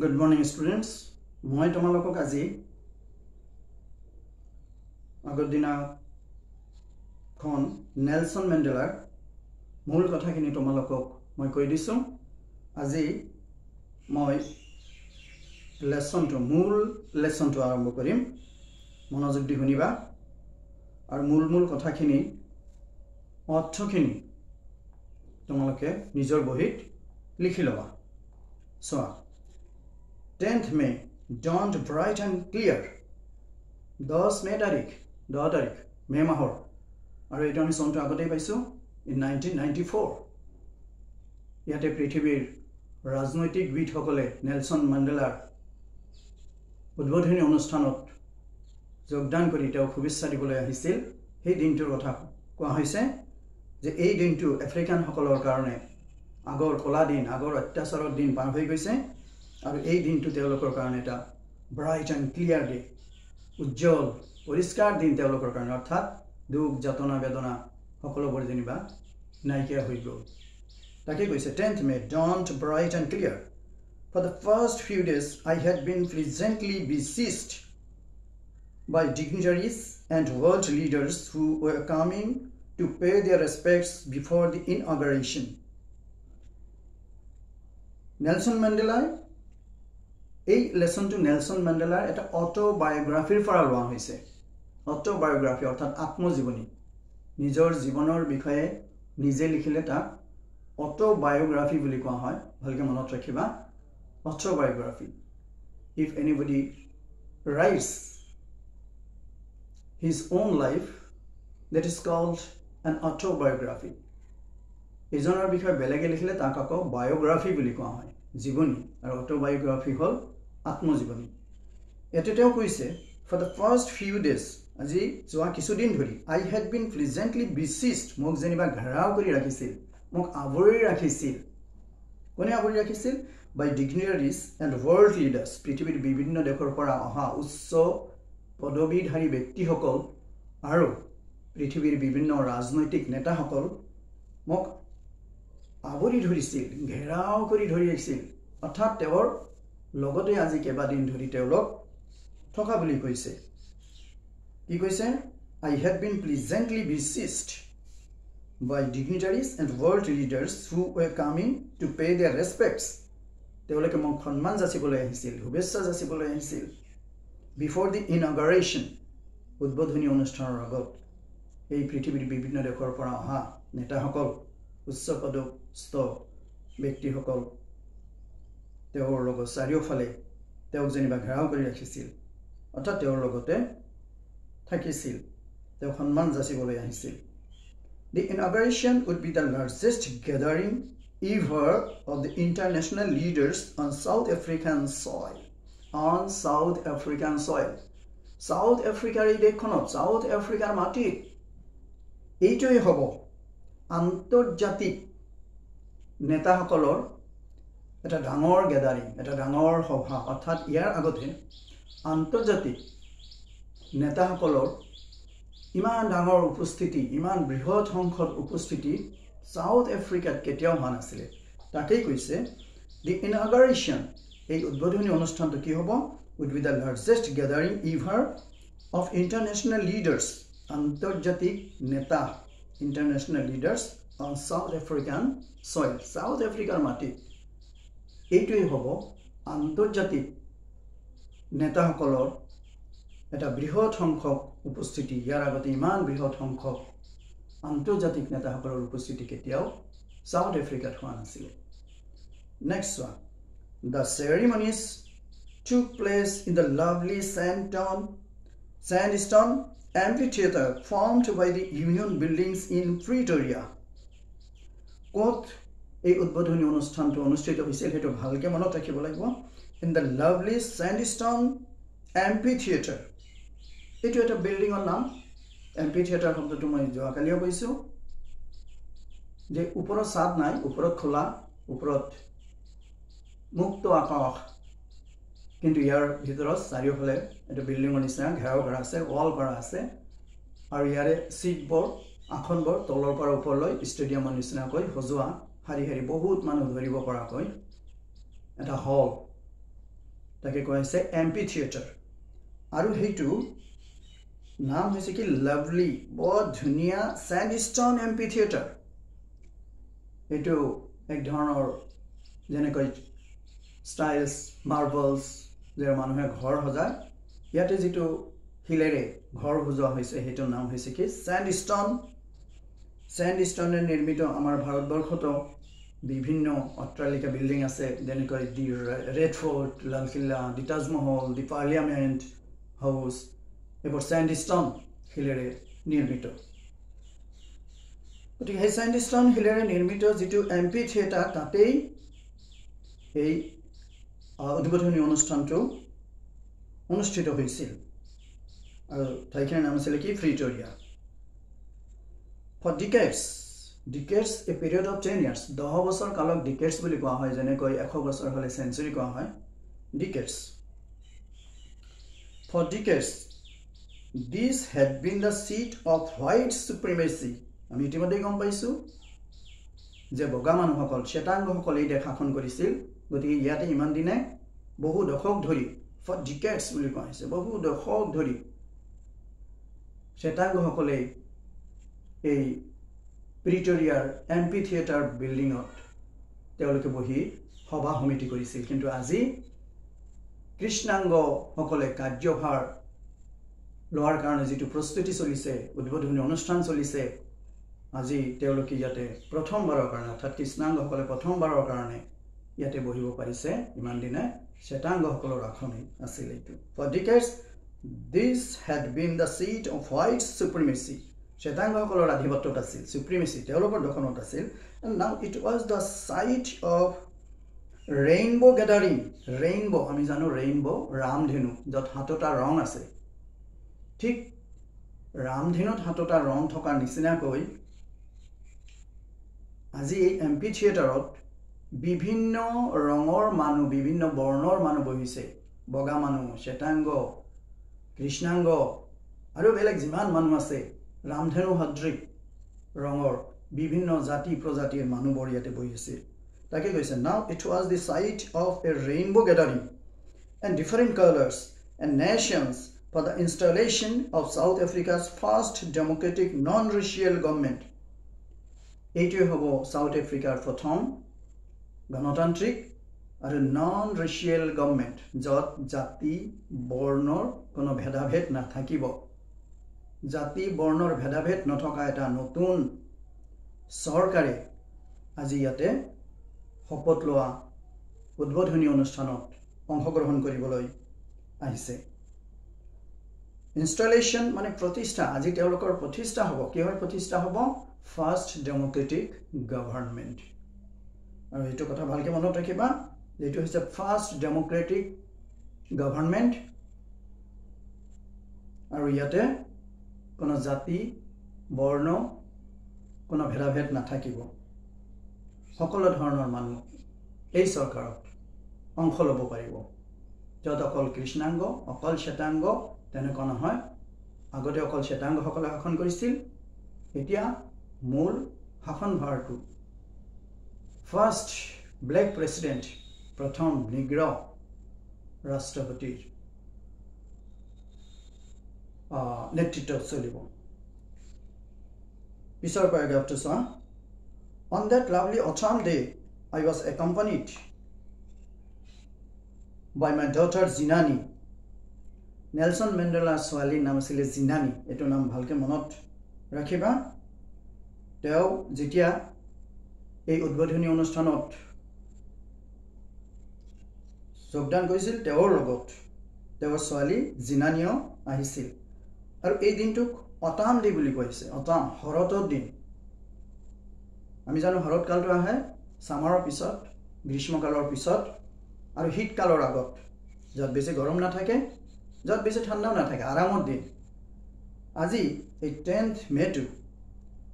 Good morning, students. মই তোমালোকক আজি আগৰ দিনাখন নেলসন মেণ্ডেলাৰ মূল কথাখিনি তোমালোকক মই কৈ দিছো। আজি মই মূল লেসনটো আৰম্ভ কৰিম। মনোযোগ দি শুনিবা আৰু মূল কথাখিনি অৰ্থখিনি তোমালোকে নিজৰ বহিত লিখি লবা। চোৱা, 10th May dawned bright and clear. 10 May তাৰিখ মে মাহৰ আৰু এটা আমি চনটো আগতেই পাইছো in 1994। ইয়াতে পৃথিৱীৰ ৰাজনৈতিকবিদসকলে নেলসন মেণ্ডেলাৰ উদ্বোধনী অনুষ্ঠানত যোগদান কৰি তেওঁ শুভেচ্ছা দিবলৈ আহিছিল। সেই দিনটোৰ কথা কোৱা হৈছে যে এই দিনটো আফ্ৰিকানসকলৰ কাৰণে আগৰ কলা দিন, আগৰ অত্যাচাৰৰ দিন পাৰ হৈ গৈছে আৰু এই দিনটো তেওঁলোকৰ কাৰণে এটা ব্ৰাইট এণ্ড ক্লিয়াৰ ডে, উজ্জ্বল পৰিষ্কাৰ দিন তেওঁলোকৰ কাৰণে। অৰ্থাৎ দুখ যাতনা বেদনা সকলোবোৰ যেনিবা নাইকিয়া হৈ গ'ল। তাকে কৈছে 10th May dawned bright and clear. For the first few days I had been pleasantly besieged by dignitaries and world leaders who were coming to pay their respects before the inauguration. Nelson Mandela, এই লেসনটো Nelson মেণ্ডেলাৰ এটা অটোবায়োগ্ৰাফিৰ পৰা লোৱা হৈছে। অটোবায়োগ্ৰাফি অৰ্থাৎ আত্মজীৱনী, নিজৰ জীৱনৰ বিষয়ে নিজে লিখিলে তাক অটোবায়োগ্ৰাফি বুলি কোৱা হয়। ভালকৈ মনত ৰাখিবা, অটোবায়োগ্ৰাফি। If anybody writes his own life, that is called an autobiography. এজনৰ বিষয়ে বেলেগে লিখিলে তাক আকৌ বায়োগ্ৰাফি বুলি কোৱা হয়, জীৱনী। আৰু অটোবায়োগ্ৰাফি হ'ল আত্মজীৱনী। এতে তেওঁ কৈছে for the first few days, আজি যোৱা কিছুদিন ধৰি I had been pleasantly besieged, মোক যেনিবা ঘেৰাও কৰি ৰাখিছিল, মোক আৱৰি ৰাখিছিল। কোনে আৱৰি ৰাখিছিল? by dignitaries and world leaders, পৃথিৱীৰ বিভিন্ন দেশৰ পৰা অহা উচ্চ পদবীধাৰী ব্যক্তিসকল আৰু পৃথিৱীৰ বিভিন্ন ৰাজনৈতিক নেতাসকল মোক আৱৰি ধৰিছিল, ঘেৰাও কৰি ধৰি ৰাখিছিল। অৰ্থাৎ তেওঁৰ লগতে আজি কেইবাদিন ধৰি তেওঁলোক থকা বুলি কৈছে। কি কৈছে? I had been pleasantly besieged by dignitaries and world leaders who were coming to pay their respects. তেওঁলোকে মোক সন্মান যাচিবলৈ আহিছিল, শুভেচ্ছা যাচিবলৈ আহিছিল। Before the inauguration, উদ্বোধনী অনুষ্ঠানৰ আগত এই পৃথিৱীৰ বিভিন্ন দেশৰ পৰা অহা নেতাসকল, উচ্চ পদস্থ ব্যক্তিসকল তেওঁৰ লগত চাৰিওফালে তেওঁক যেনিবা ঘেৰাও কৰি ৰাখিছিল, অৰ্থাৎ তেওঁৰ লগতে থাকিছিল, তেওঁ সন্মান যাচিবলৈ আহিছিল। The inauguration would be the largest gathering ever of the international leaders on South African soil. On South African soil. South Africa এই দেশখনত, South Africa মাটিত এইটোৱে হ'ব আন্তৰ্জাতিক নেতাসকলৰ এটা ডাঙৰ গেদাৰিং, এটা ডাঙৰ সভা। অৰ্থাৎ ইয়াৰ আগতে আন্তৰ্জাতিক নেতাসকলৰ ইমান ডাঙৰ উপস্থিতি, ইমান বৃহৎ সংখ্যক উপস্থিতি সাউথ আফ্ৰিকাত কেতিয়াও হোৱা নাছিলে। তাকেই কৈছে দি ইনঅগাৰেশ্যন, এই উদ্বোধনী অনুষ্ঠানটো কি হ'ব? Weed B the largest gathering ever of international leaders, আন্তৰ্জাতিক নেতা, international leaders on south African soil, south আফ্ৰিকাৰ মাটিত। এইটোৱেই হ'ব আন্তৰ্জাতিক নেতাসকলৰ এটা বৃহৎ সংখ্যক উপস্থিতি। ইয়াৰ আগতে ইমান বৃহৎ সংখ্যক আন্তৰ্জাতিক নেতাসকলৰ উপস্থিতি কেতিয়াও সাউথ আফ্ৰিকাত হোৱা নাছিলে। নেক্সট চোৱা, the চেৰিমনিজ took place in the lovely sandstone amphitheater formed by the Union buildings in Pretoria. ক'ত এই উদ্বোধনী অনুষ্ঠানটো অনুষ্ঠিত হৈছিল সেইটো ভালকৈ মনত ৰাখিব লাগিব। in the lovely sandstone amphitheater, এইটো এটা বিল্ডিঙৰ নাম। এম্পিথিয়েটাৰ শব্দটো মই যোৱাকালিও কৈছোঁ যে ওপৰত ছাদ নাই, ওপৰত খোলা, ওপৰত মুক্ত আকাশ, কিন্তু ইয়াৰ ভিতৰত চাৰিওফালে এটা বিল্ডিঙৰ নিচিনা ঘেৰাও কৰা আছে, ৱাল কৰা আছে। আৰু ইয়াৰে চিটবোৰ, আসনবোৰ তলৰ পৰা ওপৰলৈ ষ্টেডিয়ামৰ নিচিনাকৈ সজোৱা, শাৰী শাৰী বহুত মানুহ ধৰিব পৰাকৈ এটা হল তাকে কোৱা হৈছে এম্পি থিয়েটাৰ আৰু সেইটো নাম হৈছে কি লাভলি বৰ ধুনীয়া স্যান্ডস্টোন এম্পি থিয়েটাৰ এইটো এক ধৰণৰ যেনেকৈ ষ্টাইলছ মাৰ্বলছ যে মানুহে ঘৰ সজায় ইয়াতে যিটো শিলেৰে ঘৰ সজোৱা হৈছে সেইটোৰ নাম হৈছে কি স্যান্ডস্টোনে নিৰ্মিত আমাৰ ভাৰতবৰ্ষতো বিভিন্ন অট্টালিকা বিল্ডিং আছে যেনেকৈ the red fort Lal Qila the Taj Mahal the parliament house এইবোৰ স্যান্ডস্টোন শিলেৰে নিৰ্মিত গতিকে সেই স্যান্ডস্টোন শিলেৰে নিৰ্মিত যিটো এম্পি থিয়েটাৰ তাতেই এই উদ্বোধনী অনুষ্ঠানটো অনুষ্ঠিত হৈছিল আৰু ঠাইখনৰ নাম আছিল কি প্ৰিটৰিয়া for ডিকেডছ a period of 10 years 10 বছৰ কালক ডিকেডছ বুলি কোৱা হয় যেনেকৈ 100 বছৰ হলে সেঞ্চুৰী কোৱা হয় ডিকেডছ for decades this had been the seat of white supremacy আমি ইতিমধ্যে গম পাইছো যে বগা মানুহসকল শ্বেতাংগসকল এই দেশ শাসন কৰিছিল গতিকে ইয়াতে ইমান দিনে বহু দশক ধৰি for decades বুলি কোৱা হৈছে বহু দশক ধৰি শ্বেতাংগসকলে এই প্ৰিটৰিয়াৰ এম্পি থিয়েটাৰ বিল্ডিঙত তেওঁলোকে বহি সভা সমিতি কৰিছিল কিন্তু আজি কৃষ্ণাংগসকলে কাৰ্যভাৰ লোৱাৰ কাৰণে যিটো প্ৰস্তুতি চলিছে উদ্বোধনী অনুষ্ঠান চলিছে আজি তেওঁলোকে ইয়াতে প্ৰথমবাৰৰ কাৰণে অৰ্থাৎ কৃষ্ণাংগসকলে প্ৰথমবাৰৰ কাৰণে ইয়াতে বহিব পাৰিছে ইমান দিনে শ্বেতাংগসকলৰ আসনে আছিল এইটো for decades this had been the seat of white supremacy শ্বেতাংগসকলৰ আধিপত্যত আছিল সুপ্ৰিমেসি তেওঁলোকৰ দখলত আছিল and now it was the site of rainbow gathering rainbow আমি জানো rainbow ৰামধেনু যত হাতটা ৰং আছে ঠিক ৰামধেনুত হাতটা ৰং থকা নিচিনাকৈ আজি এই এম্পি থিয়েটাৰত বিভিন্ন ৰঙৰ মানুহ বিভিন্ন বৰ্ণৰ মানুহ বহিছে বগা মানুহ শ্বেতাংগ কৃষ্ণাংগ আৰু বেলেগ যিমান মানুহ আছে ৰামধেনু সদৃশ ৰঙৰ বিভিন্ন জাতি প্ৰজাতিৰ মানুহবোৰ ইয়াতে বহিছে তাকে কৈছে now it was the site of a rainbow gathering and different colors and nations for the installation of South Africa's first democratic non-racial government এইটোৱে হ'ব সাউথ আফ্ৰিকাৰ প্ৰথম গণতান্ত্ৰিক আৰু non-racial government যত জাতি বৰ্ণৰ কোনো ভেদাভেদ নাথাকিব জাতি বৰ্ণৰ ভেদাভেদ নথকা এটা নতুন চৰকাৰে আজি ইয়াতে শপত লোৱা উদ্বোধনী অনুষ্ঠানত অংশগ্ৰহণ কৰিবলৈ আহিছে ইনষ্টলেশ্যন মানে প্ৰতিষ্ঠা আজি তেওঁলোকৰ প্ৰতিষ্ঠা হ'ব কিহৰ প্ৰতিষ্ঠা হ'ব ফাৰ্ষ্ট ডেমক্ৰেটিক গভৰ্ণমেণ্ট আৰু এইটো কথা ভালকৈ মনত ৰাখিবা যেটো হৈছে ফাৰ্ষ্ট ডেমক্ৰেটিক গভৰ্ণমেণ্ট আৰু ইয়াতে কোনো জাতি বৰ্ণ কোনো ভেদাভেদ নাথাকিব সকলো ধৰণৰ মানুহ এই চৰকাৰত অংশ ল'ব পাৰিব যত অকল কৃষ্ণাংগ অকল শ্বেতাংগ তেনেকুৱা নহয় আগতে অকল শ্বেতাংগসকলে শাসন কৰিছিল এতিয়া মূল শাসনভাৰটো ফাৰ্ষ্ট ব্লেক প্ৰেসিডেন্ট প্ৰথম নিগ্ৰ ৰাষ্ট্ৰপতিৰ নেতৃত্বত চলিব পিছৰ পেৰাগ্ৰাফটো চোৱা on that lovely autumn day I was accompanied by my daughter Zinani Nelson Mandela ছোৱালীৰ নাম আছিল জিনানী এটো নাম ভালকে মনত ৰাখিবা তেওঁ যেতিয়া এই উদ্বোধনী অনুষ্ঠানত যোগদান কৰিছিল তেওঁৰ লগত তেওঁৰ ছোৱালী জিনানীও আহিছিল আৰু এই দিনটোক অটাম ডে বুলি কৈছে অটাম শৰতৰ দিন আমি জানো শৰৎ কালটো আহে সামাৰৰ পিছত গ্ৰীষ্মকালৰ পিছত আৰু শীত কালৰ আগত যত বেছি গৰম নাথাকে যত বেছি ঠাণ্ডাও নাথাকে আৰামৰ দিন আজি এই 10th মে টু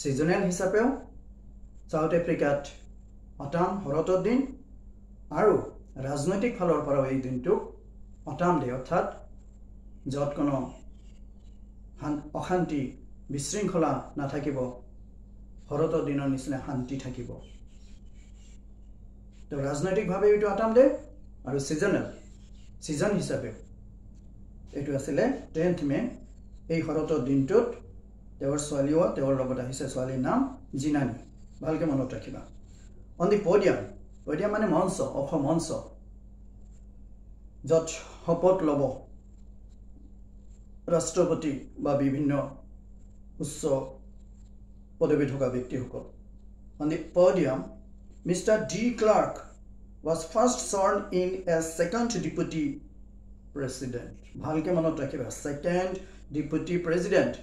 সিজনেল হিচাপেও সাউথ আফ্ৰিকাত অটাম শৰতৰ দিন আৰু ৰাজনৈতিক ফালৰ পৰা এই দিনটোক অটাম ডে অৰ্থাৎ যত কোনো অশান্তি বিশৃংখলা নাথাকিব শৰতৰ দিনৰ নিচিনা শান্তি থাকিব তো ৰাজনৈতিকভাৱে এইটো অটাম ডে আৰু সিজনেল সিজন হিচাপে এটো আছিলে 10th মে এই হৰতৰ দিনটোত তেওঁৰ ছোৱালীও তেওঁৰ লগত আহিছে ছোৱালীৰ নাম জিনানী ভালকে মনত ৰাখিবা অন দি পডিয়াম মানে মঞ্চ অসম মঞ্চ যত শপত লব ৰাষ্ট্ৰপতি বা বিভিন্ন উচ্চ পদবী থকা ব্যক্তিসকল on the podium Mr. D. Clark was first sworn in as second deputy president bhalke manot rakhiba second deputy president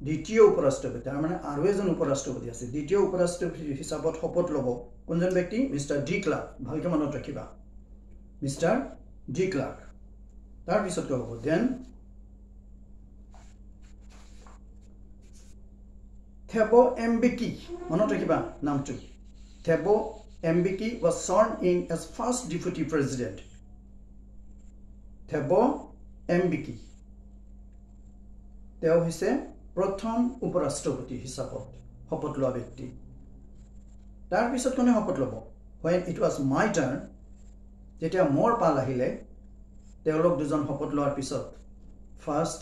দ্বিতীয় উপৰাষ্ট্ৰপতি তাৰ মানে আৰু এজন উপৰাষ্ট্ৰপতি আছে দ্বিতীয় উপৰাষ্ট্ৰপতি হিচাপত শপত লব কোনজন ব্যক্তি মিস্টাৰ ডি ক্লাৰ্ক ভালকে মনত ৰাখিবা মিস্টাৰ ডি ক্লাৰ্ক তাৰ পিছত হ'ব দেন থেবো এমবিকি মনত ৰাখিবা নামটো থেবো এমবিকি was sworn in as first deputy president থেবো এমবিকি তেওঁ হৈছে প্ৰথম উপৰাষ্ট্ৰপতি হিচাপত শপত লোৱা ব্যক্তি তাৰ পিছত কোনে শপত ল'ব when it was my turn যেতিয়া মোৰ পাল আহিলে তেওঁলোক দুজন শপত লোৱাৰ পিছত first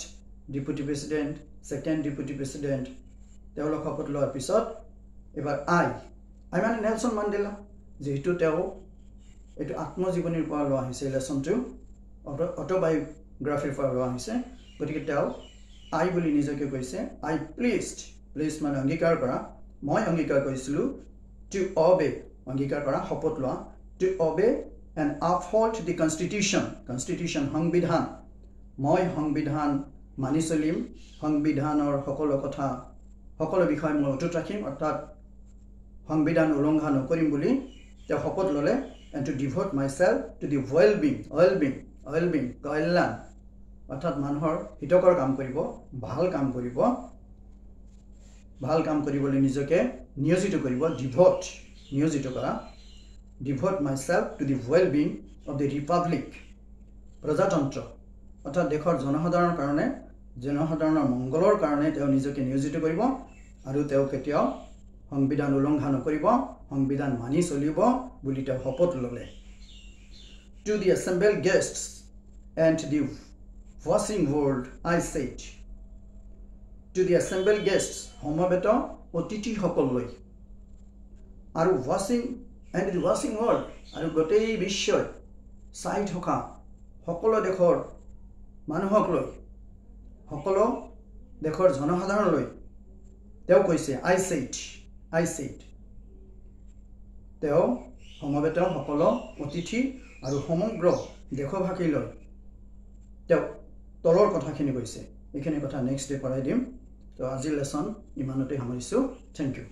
deputy president second deputy president তেওঁলোক শপত লোৱাৰ পিছত এবাৰ আই মানে নেলসন মান্ডেলা যেহেতু তেওঁ এটো আত্মজীৱনীৰ পৰা লোৱা হৈছে লেসনটো অটোবায়োগ্ৰাফিৰ পৰা লোৱা হৈছে গতিকে তেওঁ আই বুলি নিজকে কৈছে আই প্লিজড মানে অঙ্গীকাৰ কৰা মই অঙ্গীকাৰ কৰিছিলো টু obey অঙ্গীকাৰ কৰা শপত লোৱা two obey and uphold the constitution সংবিধান মই সংবিধান মানি চলিম সংবিধানৰ সকলো কথা সকলো বিষয় মই অটুট ৰাখিম অৰ্থাৎ সংবিধান উলংঘন নকৰিম বুলি তেওঁ শপত ললে and to devote myself to the well-being কল্যাণ অৰ্থাৎ মানুহৰ হিতকৰ কাম কৰিব ভাল কাম কৰিবলৈ নিজকে নিয়োজিত কৰিব নিয়োজিত কৰা devote myself to the well-being of the republic প্ৰজাতন্ত্ৰ অৰ্থাৎ দেশৰ জনসাধাৰণৰ মংগলৰ কাৰণে তেওঁ নিজকে নিয়োজিত কৰিব আৰু তেওঁ কেতিয়াও সংবিধান উলংঘন নকৰিব সংবিধান মানি চলিব বুলি তেওঁ শপত ললে to the assembled guests and the watching world I said to the assembled guests সমবেত অতিথি সকললৈ আৰু watching world আৰু গোটেই বিশ্বই চাই থকা সকলো দেশৰ মানুহক লৈ সকলো দেশৰ জনসাধাৰণলৈ তেওঁ কৈছে I said তেওঁ সমবেত সকলো অতিথি আৰু সমগ্ৰ দেশবাসী লৈ তেওঁ তলৰ কথাখিনি কৈছে এইখিনি কথা নেক্সট ডে পঢ়াই দিম তো আজি লেসন ইমানতে সামৰিছো থ্যাংক ইউ